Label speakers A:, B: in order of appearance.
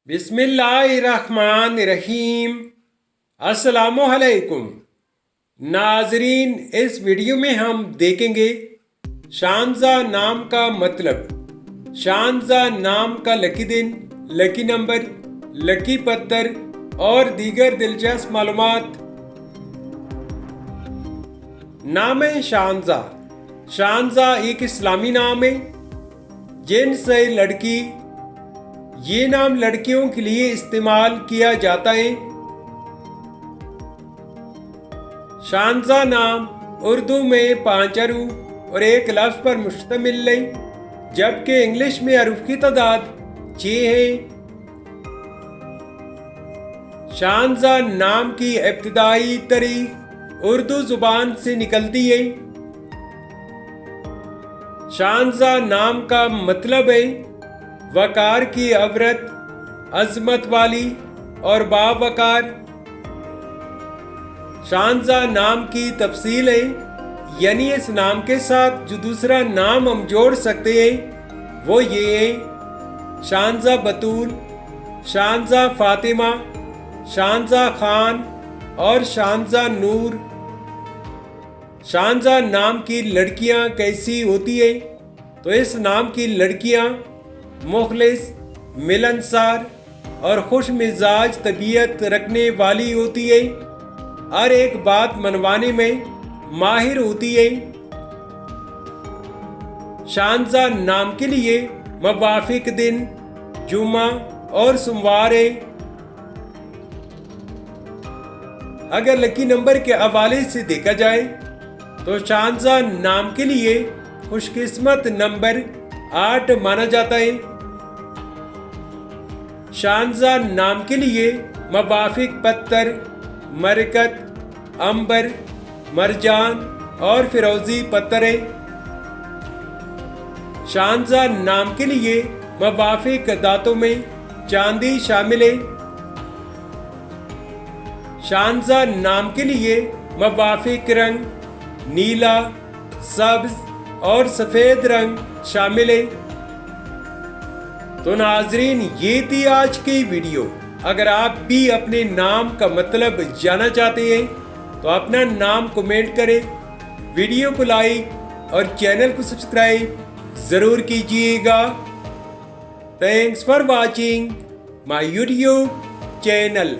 A: بسم اللہ الرحمن الرحیم۔ السلام علیکم ناظرین، اس ویڈیو میں ہم دیکھیں گے شانزہ نام کا مطلب، شانزہ نام کا لکی دن، لکی نمبر، لکی پتھر اور دیگر دلچسپ معلومات۔ نام شانزہ۔ شانزہ ایک اسلامی نام ہے، جنس ہے لڑکی۔ یہ نام لڑکیوں کے لیے استعمال کیا جاتا ہے۔ شانزہ نام اردو میں 5 حروف اور ایک لفظ پر مشتمل ہے، جبکہ انگلش میں حروف کی تعداد 6 ہے۔ شانزہ نام کی ابتدائی تاریخ اردو زبان سے نکلتی ہے۔ شانزہ نام کا مطلب ہے وقار کی عورت، عظمت والی اور باوقار۔ شانزہ نام کی تفصیل ہے، یعنی اس نام کے ساتھ جو دوسرا نام ہم جوڑ سکتے ہیں وہ یہ ہے: شانزہ بطول، شانزہ فاطمہ، شانزہ خان اور شانزہ نور۔ شانزہ نام کی لڑکیاں کیسی ہوتی ہیں؟ تو اس نام کی لڑکیاں مخلص، ملنسار اور خوش مزاج طبیعت رکھنے والی ہوتی ہے، ہر ایک بات منوانے میں ماہر ہوتی ہے۔ شانزہ نام کے لیے موافق دن جمعہ اور سوموار ہے۔ اگر لکی نمبر کے حوالے سے دیکھا جائے تو شانزہ نام کے لیے خوش قسمت نمبر 8 مانا جاتا ہے۔ شانزہ نام کے لیے موافق پتھر مرکت، عنبر، مرجان اور فیروزی پتھر ہے۔ شانزہ نام کے لیے موافق دھاتوں میں چاندی شامل ہے۔ شانزہ نام کے لیے موافق رنگ نیلا، سبز اور سفید رنگ شامل ہے۔ تو ناظرین، یہ تھی آج کی ویڈیو۔ اگر آپ بھی اپنے نام کا مطلب جاننا چاہتے ہیں تو اپنا نام کمنٹ کریں، ویڈیو کو لائک اور چینل کو سبسکرائب ضرور کیجیے گا۔ Thanks for watching my YouTube channel.